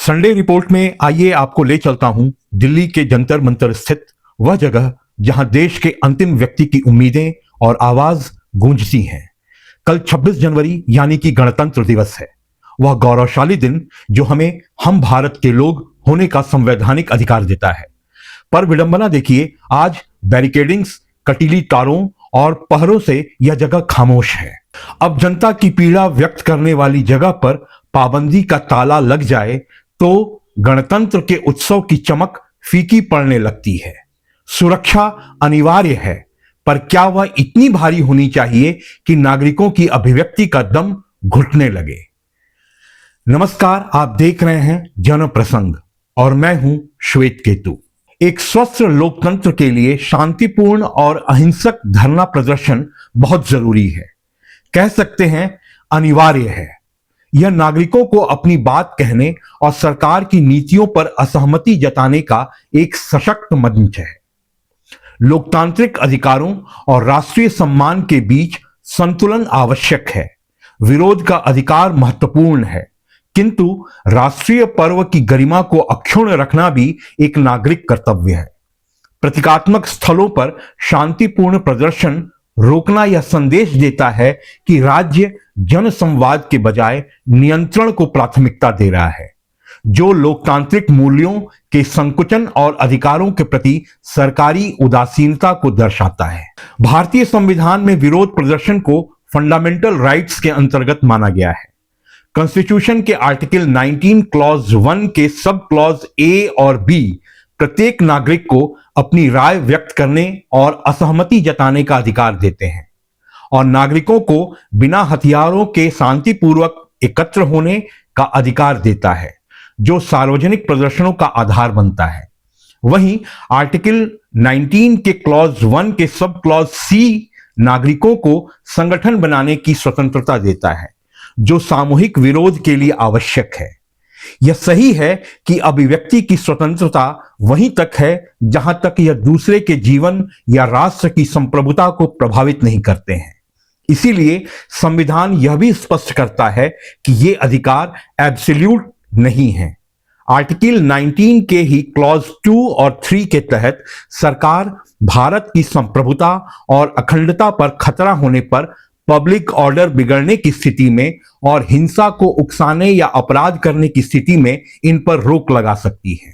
Sunday report में आइए आपको ले चलता हूं दिल्ली के जंतर मंतर स्थित वह जगह जहां देश के अंतिम व्यक्ति की उम्मीदें और आवाज गूंजती हैं। कल 26 जनवरी यानी कि गणतंत्र दिवस है। वह गौरवशाली दिन जो हमें हम भारत के लोग होने का संवैधानिक अधिकार देता है। पर विडंबना देखिए, आज बैरिकेडिंग्स, कटीली तारों और पहरों से यह जगह खामोश है। अब जनता की पीड़ा व्यक्त करने वाली जगह पर पाबंदी का ताला लग जाए तो गणतंत्र के उत्सव की चमक फीकी पड़ने लगती है। सुरक्षा अनिवार्य है, पर क्या वह इतनी भारी होनी चाहिए कि नागरिकों की अभिव्यक्ति का दम घुटने लगे। नमस्कार, आप देख रहे हैं जन प्रसंग और मैं हूं श्वेत केतु। एक स्वस्थ लोकतंत्र के लिए शांतिपूर्ण और अहिंसक धरना प्रदर्शन बहुत जरूरी है, कह सकते हैं अनिवार्य है। यह नागरिकों को अपनी बात कहने और सरकार की नीतियों पर असहमति जताने का एक सशक्त मंच है। लोकतांत्रिक अधिकारों और राष्ट्रीय सम्मान के बीच संतुलन आवश्यक है। विरोध का अधिकार महत्वपूर्ण है, किंतु राष्ट्रीय पर्व की गरिमा को अक्षुण्ण रखना भी एक नागरिक कर्तव्य है। प्रतीकात्मक स्थलों पर शांतिपूर्ण प्रदर्शन रोकना यह संदेश देता है कि राज्य जन संवाद के बजाय नियंत्रण को प्राथमिकता दे रहा है, जो लोकतांत्रिक मूल्यों के संकुचन और अधिकारों के प्रति सरकारी उदासीनता को दर्शाता है। भारतीय संविधान में विरोध प्रदर्शन को फंडामेंटल राइट्स के अंतर्गत माना गया है। कॉन्स्टिट्यूशन के आर्टिकल 19 क्लॉज 1 के सब क्लॉज ए और बी प्रत्येक नागरिक को अपनी राय व्यक्त करने और असहमति जताने का अधिकार देते हैं और नागरिकों को बिना हथियारों के शांतिपूर्वक एकत्र होने का अधिकार देता है, जो सार्वजनिक प्रदर्शनों का आधार बनता है। वहीं आर्टिकल 19 के क्लॉज 1 के सब क्लॉज सी नागरिकों को संगठन बनाने की स्वतंत्रता देता है, जो सामूहिक विरोध के लिए आवश्यक है। यह सही है कि अभिव्यक्ति की स्वतंत्रता वहीं तक है जहां तक यह दूसरे के जीवन या राष्ट्र की संप्रभुता को प्रभावित नहीं करते हैं। इसीलिए संविधान यह भी स्पष्ट करता है कि ये अधिकार एब्सोल्यूट नहीं है। आर्टिकल 19 के ही क्लॉज 2 और 3 के तहत सरकार भारत की संप्रभुता और अखंडता पर खतरा होने पर, पब्लिक ऑर्डर बिगड़ने की स्थिति में और हिंसा को उकसाने या अपराध करने की स्थिति में इन पर रोक लगा सकती है।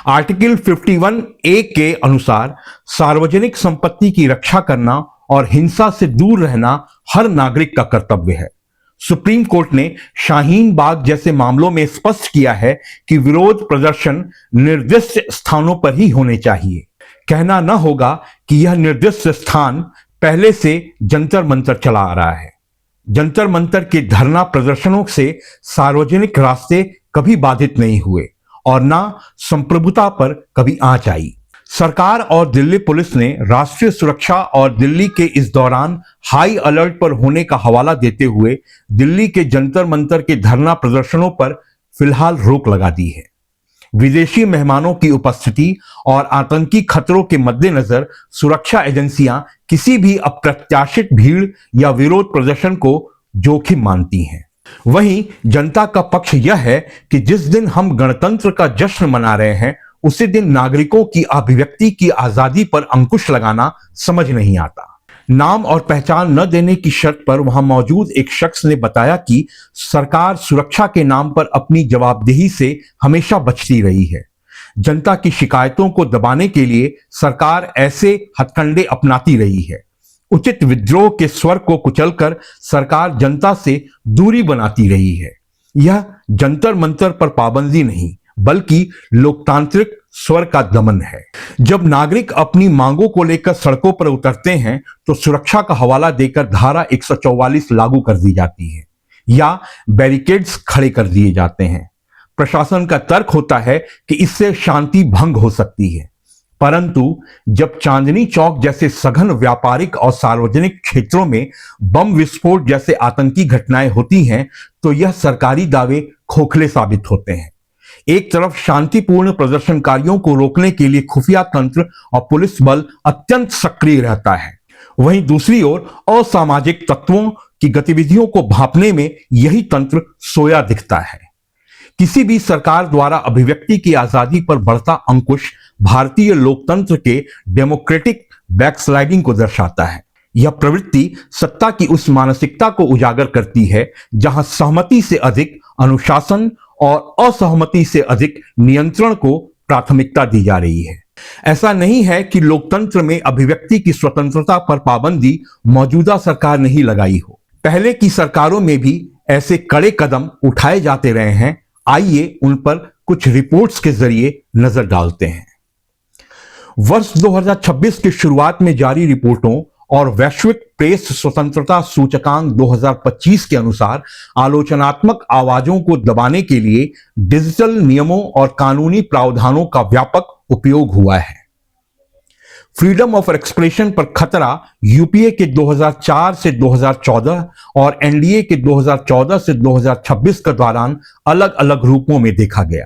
आर्टिकल 51 ए के अनुसार सार्वजनिक संपत्ति की रक्षा करना और हिंसा से दूर रहना हर नागरिक का कर्तव्य है। सुप्रीम कोर्ट ने शाहीन बाग जैसे मामलों में स्पष्ट किया है कि विरोध प्रदर्शन निर्दिष्ट स्थानों पर ही होने चाहिए। कहना न होगा कि यह निर्दिष्ट स्थान पहले से जंतर मंतर चला आ रहा है। जंतर मंतर के धरना प्रदर्शनों से सार्वजनिक रास्ते कभी बाधित नहीं हुए और ना संप्रभुता पर कभी आंच आई। सरकार और दिल्ली पुलिस ने राष्ट्रीय सुरक्षा और दिल्ली के इस दौरान हाई अलर्ट पर होने का हवाला देते हुए दिल्ली के जंतर मंतर के धरना प्रदर्शनों पर फिलहाल रोक लगा दी है। विदेशी मेहमानों की उपस्थिति और आतंकी खतरों के मद्देनजर सुरक्षा एजेंसियां किसी भी अप्रत्याशित भीड़ या विरोध प्रदर्शन को जोखिम मानती हैं। वहीं जनता का पक्ष यह है कि जिस दिन हम गणतंत्र का जश्न मना रहे हैं, उसी दिन नागरिकों की अभिव्यक्ति की आजादी पर अंकुश लगाना समझ नहीं आता। नाम और पहचान न देने की शर्त पर वहां मौजूद एक शख्स ने बताया कि सरकार सुरक्षा के नाम पर अपनी जवाबदेही से हमेशा बचती रही है। जनता की शिकायतों को दबाने के लिए सरकार ऐसे हथकंडे अपनाती रही है। उचित विद्रोह के स्वर को कुचलकर सरकार जनता से दूरी बनाती रही है। यह जंतर मंतर पर पाबंदी नहीं, बल्कि लोकतांत्रिक स्वर का दमन है। जब नागरिक अपनी मांगों को लेकर सड़कों पर उतरते हैं तो सुरक्षा का हवाला देकर धारा 144 लागू कर दी जाती है या बैरिकेड्स खड़े कर दिए जाते हैं। प्रशासन का तर्क होता है कि इससे शांति भंग हो सकती है, परंतु जब चांदनी चौक जैसे सघन व्यापारिक और सार्वजनिक क्षेत्रों में बम विस्फोट जैसे आतंकी घटनाएं होती हैं तो यह सरकारी दावे खोखले साबित होते हैं। एक तरफ शांतिपूर्ण प्रदर्शनकारियों को रोकने के लिए खुफिया तंत्र और पुलिस बल अत्यंत सक्रिय रहता है, वहीं दूसरी ओर असामाजिक तत्वों की गतिविधियों को भांपने में यही तंत्र सोया दिखता है। किसी भी सरकार द्वारा अभिव्यक्ति की आजादी पर बढ़ता अंकुश भारतीय लोकतंत्र के डेमोक्रेटिक बैकस्लाइडिंग को दर्शाता है। यह प्रवृत्ति सत्ता की उस मानसिकता को उजागर करती है जहां सहमति से अधिक अनुशासन और असहमति से अधिक नियंत्रण को प्राथमिकता दी जा रही है। ऐसा नहीं है कि लोकतंत्र में अभिव्यक्ति की स्वतंत्रता पर पाबंदी मौजूदा सरकार नहीं लगाई हो। पहले की सरकारों में भी ऐसे कड़े कदम उठाए जाते रहे हैं। आइए उन पर कुछ रिपोर्ट्स के जरिए नजर डालते हैं। वर्ष 2026 की शुरुआत में जारी रिपोर्टों और वैश्विक प्रेस स्वतंत्रता सूचकांक 2025 के अनुसार आलोचनात्मक आवाजों को दबाने के लिए डिजिटल नियमों और कानूनी प्रावधानों का व्यापक उपयोग हुआ है। फ्रीडम ऑफ एक्सप्रेशन पर खतरा यूपीए के 2004 से 2014 और एनडीए के 2014 से 2026 के दौरान अलग अलग रूपों में देखा गया।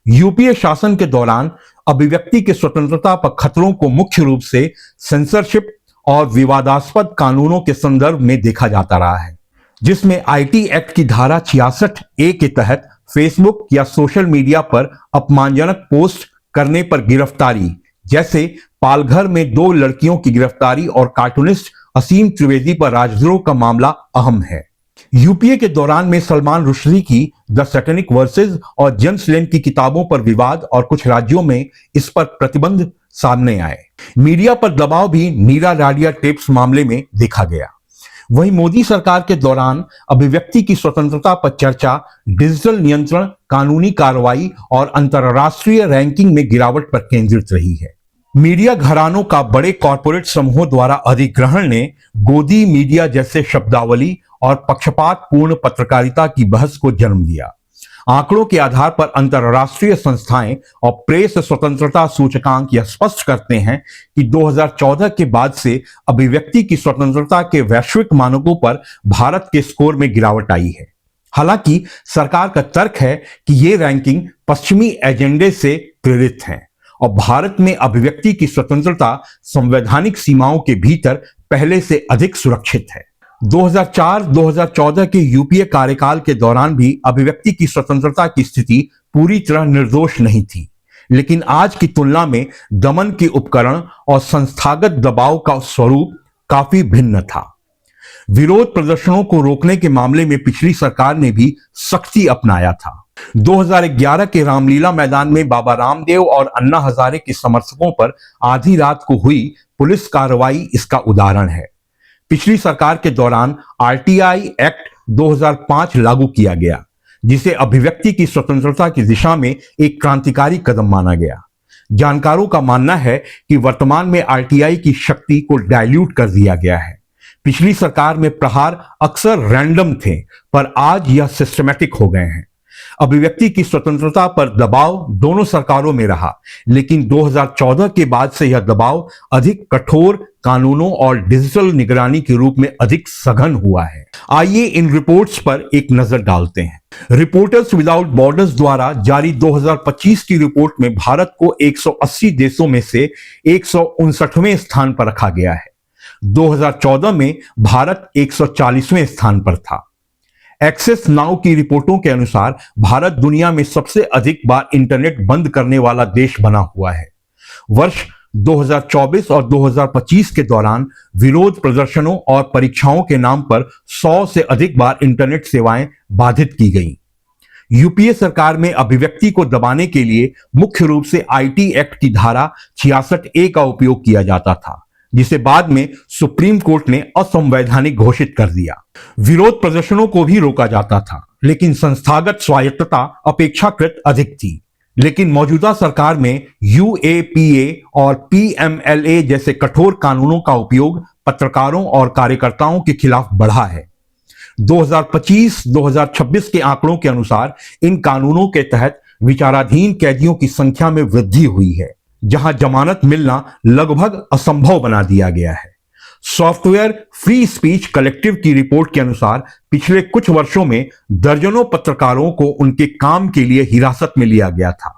यूपीए शासन के दौरान अभिव्यक्ति की स्वतंत्रता पर खतरों को मुख्य रूप से सेंसरशिप और विवादास्पद कानूनों के संदर्भ में देखा जाता रहा है, जिसमें आईटी एक्ट की धारा 66A के तहत फेसबुक या सोशल मीडिया पर अपमानजनक पोस्ट करने पर गिरफ्तारी, जैसे पालघर में 2 लड़कियों की गिरफ्तारी और कार्टूनिस्ट असीम त्रिवेदी पर राजद्रोह का मामला अहम है। यूपीए के दौरान में सलमान रुश्दी की द सैटेनिक वर्सेस और जेम्स लेन की किताबों पर विवाद और कुछ राज्यों में इस पर प्रतिबंध सामने आए। मीडिया पर दबाव भी नीरा राडिया टेप्स मामले में देखा गया। वहीं मोदी सरकार के दौरान अभिव्यक्ति की स्वतंत्रता पर चर्चा डिजिटल नियंत्रण, कानूनी कार्रवाई और अंतरराष्ट्रीय रैंकिंग में गिरावट पर केंद्रित रही है। मीडिया घरानों का बड़े कॉरपोरेट समूहों द्वारा अधिग्रहण ने गोदी मीडिया जैसे शब्दावली और पक्षपातपूर्ण पत्रकारिता की बहस को जन्म दिया। आंकड़ों के आधार पर अंतरराष्ट्रीय संस्थाएं और प्रेस स्वतंत्रता सूचकांक यह स्पष्ट करते हैं कि 2014 के बाद से अभिव्यक्ति की स्वतंत्रता के वैश्विक मानकों पर भारत के स्कोर में गिरावट आई है। हालांकि सरकार का तर्क है कि ये रैंकिंग पश्चिमी एजेंडे से प्रेरित हैं और भारत में अभिव्यक्ति की स्वतंत्रता संवैधानिक सीमाओं के भीतर पहले से अधिक सुरक्षित है। 2004-2014 के यूपीए कार्यकाल के दौरान भी अभिव्यक्ति की स्वतंत्रता की स्थिति पूरी तरह निर्दोष नहीं थी, लेकिन आज की तुलना में दमन के उपकरण और संस्थागत दबाव का स्वरूप काफी भिन्न था। विरोध प्रदर्शनों को रोकने के मामले में पिछली सरकार ने भी सख्ती अपनाया था। 2011 के रामलीला मैदान में बाबा रामदेव और अन्ना हजारे के समर्थकों पर आधी रात को हुई पुलिस कार्रवाई इसका उदाहरण है। पिछली सरकार के दौरान आरटीआई एक्ट 2005 लागू किया गया, जिसे अभिव्यक्ति की स्वतंत्रता की दिशा में एक क्रांतिकारी कदम माना गया। जानकारों का मानना है कि वर्तमान में आरटीआई की शक्ति को डाइल्यूट कर दिया गया है। पिछली सरकार में प्रहार अक्सर रैंडम थे, पर आज यह सिस्टमैटिक हो गए हैं। अभिव्यक्ति की स्वतंत्रता पर दबाव दोनों सरकारों में रहा, लेकिन 2014 के बाद से यह दबाव अधिक कठोर कानूनों और डिजिटल निगरानी के रूप में अधिक सघन हुआ है। आइए इन रिपोर्ट्स पर एक नजर डालते हैं। रिपोर्टर्स विदाउट बॉर्डर्स द्वारा जारी 2025 की रिपोर्ट में भारत को 180 देशों में से 159वें स्थान पर रखा गया है। 2014 में भारत 140वें स्थान पर था। एक्सेस नाउ की रिपोर्टों के अनुसार भारत दुनिया में सबसे अधिक बार इंटरनेट बंद करने वाला देश बना हुआ है। वर्ष 2024 और 2025 के दौरान विरोध प्रदर्शनों और परीक्षाओं के नाम पर 100 से अधिक बार इंटरनेट सेवाएं बाधित की गईं। यूपीए सरकार में अभिव्यक्ति को दबाने के लिए मुख्य रूप से आईटी एक्ट की धारा 66A का उपयोग किया जाता था, जिसे बाद में सुप्रीम कोर्ट ने असंवैधानिक घोषित कर दिया। विरोध प्रदर्शनों को भी रोका जाता था, लेकिन संस्थागत स्वायत्तता अपेक्षाकृत अधिक थी। लेकिन मौजूदा सरकार में यूएपीए और पीएमएलए जैसे कठोर कानूनों का उपयोग पत्रकारों और कार्यकर्ताओं के खिलाफ बढ़ा है। 2025-2026 के आंकड़ों के अनुसार इन कानूनों के तहत विचाराधीन कैदियों की संख्या में वृद्धि हुई है, जहां जमानत मिलना लगभग असंभव बना दिया गया है। सॉफ्टवेयर फ्री स्पीच कलेक्टिव की रिपोर्ट के अनुसार पिछले कुछ वर्षों में दर्जनों पत्रकारों को उनके काम के लिए हिरासत में लिया गया था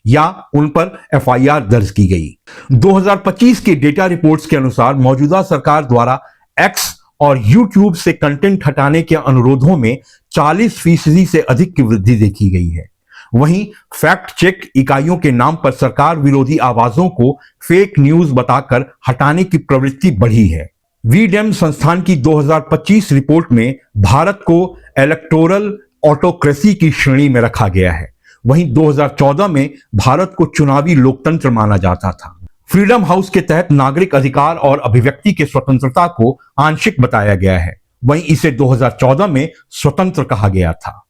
या उन पर एफआईआर दर्ज की गई। 2025 की डेटा रिपोर्ट्स के अनुसार मौजूदा सरकार द्वारा एक्स और यूट्यूब से कंटेंट हटाने के अनुरोधों में 40% से अधिक की वृद्धि देखी गई है। वहीं फैक्ट चेक इकाइयों के नाम पर सरकार विरोधी आवाजों को फेक न्यूज बताकर हटाने की प्रवृत्ति बढ़ी है। वीडेम संस्थान की 2025 रिपोर्ट में भारत को इलेक्टोरल ऑटोक्रेसी की श्रेणी में रखा गया है। वहीं 2014 में भारत को चुनावी लोकतंत्र माना जाता था। फ्रीडम हाउस के तहत नागरिक अधिकार और अभिव्यक्ति के स्वतंत्रता को आंशिक बताया गया है। वहीं इसे 2014 में स्वतंत्र कहा गया था।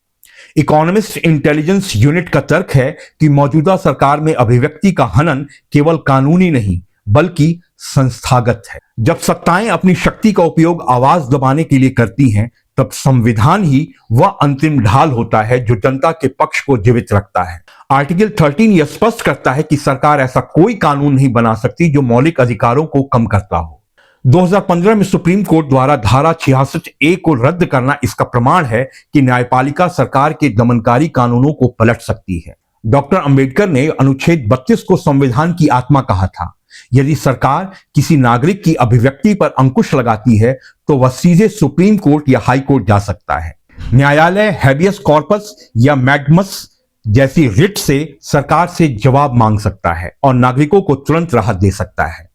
इकोनॉमिस्ट इंटेलिजेंस यूनिट का तर्क है कि मौजूदा सरकार में अभिव्यक्ति का हनन केवल कानूनी नहीं बल्कि संस्थागत है। जब सत्ताएं अपनी शक्ति का उपयोग आवाज दबाने के लिए करती हैं, तब संविधान ही वह अंतिम ढाल होता है जो जनता के पक्ष को जीवित रखता है। आर्टिकल 13 यह स्पष्ट करता है कि सरकार ऐसा कोई कानून नहीं बना सकती जो मौलिक अधिकारों को कम करता हो। 2015 में सुप्रीम कोर्ट द्वारा धारा 66A को रद्द करना इसका प्रमाण है कि न्यायपालिका सरकार के दमनकारी कानूनों को पलट सकती है। डॉक्टर अंबेडकर ने अनुच्छेद 32 को संविधान की आत्मा कहा था। यदि सरकार किसी नागरिक की अभिव्यक्ति पर अंकुश लगाती है तो वह सीधे सुप्रीम कोर्ट या हाई कोर्ट जा सकता है। न्यायालय हैबियस कॉर्पस या मैग्मस जैसी रिट से सरकार से जवाब मांग सकता है और नागरिकों को तुरंत राहत दे सकता है।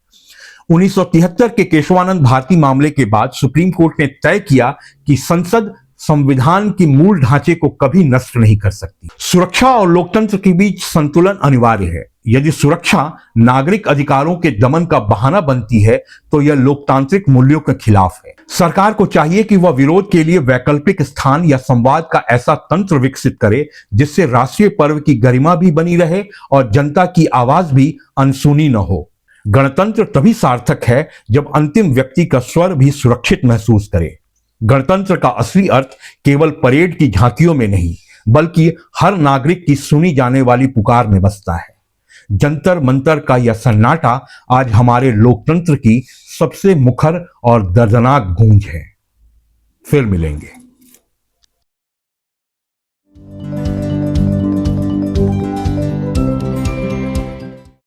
1973 के केशवानंद भारती मामले के बाद सुप्रीम कोर्ट ने तय किया कि संसद संविधान के मूल ढांचे को कभी नष्ट नहीं कर सकती। सुरक्षा और लोकतंत्र के बीच संतुलन अनिवार्य है। यदि सुरक्षा नागरिक अधिकारों के दमन का बहाना बनती है तो यह लोकतांत्रिक मूल्यों के खिलाफ है। सरकार को चाहिए कि वह विरोध के लिए वैकल्पिक स्थान या संवाद का ऐसा तंत्र विकसित करे जिससे राष्ट्रीय पर्व की गरिमा भी बनी रहे और जनता की आवाज भी अनसुनी न हो। गणतंत्र तभी सार्थक है जब अंतिम व्यक्ति का स्वर भी सुरक्षित महसूस करे। गणतंत्र का असली अर्थ केवल परेड की झांकियों में नहीं बल्कि हर नागरिक की सुनी जाने वाली पुकार में बसता है। जंतर मंतर का यह सन्नाटा आज हमारे लोकतंत्र की सबसे मुखर और दर्दनाक गूंज है। फिर मिलेंगे।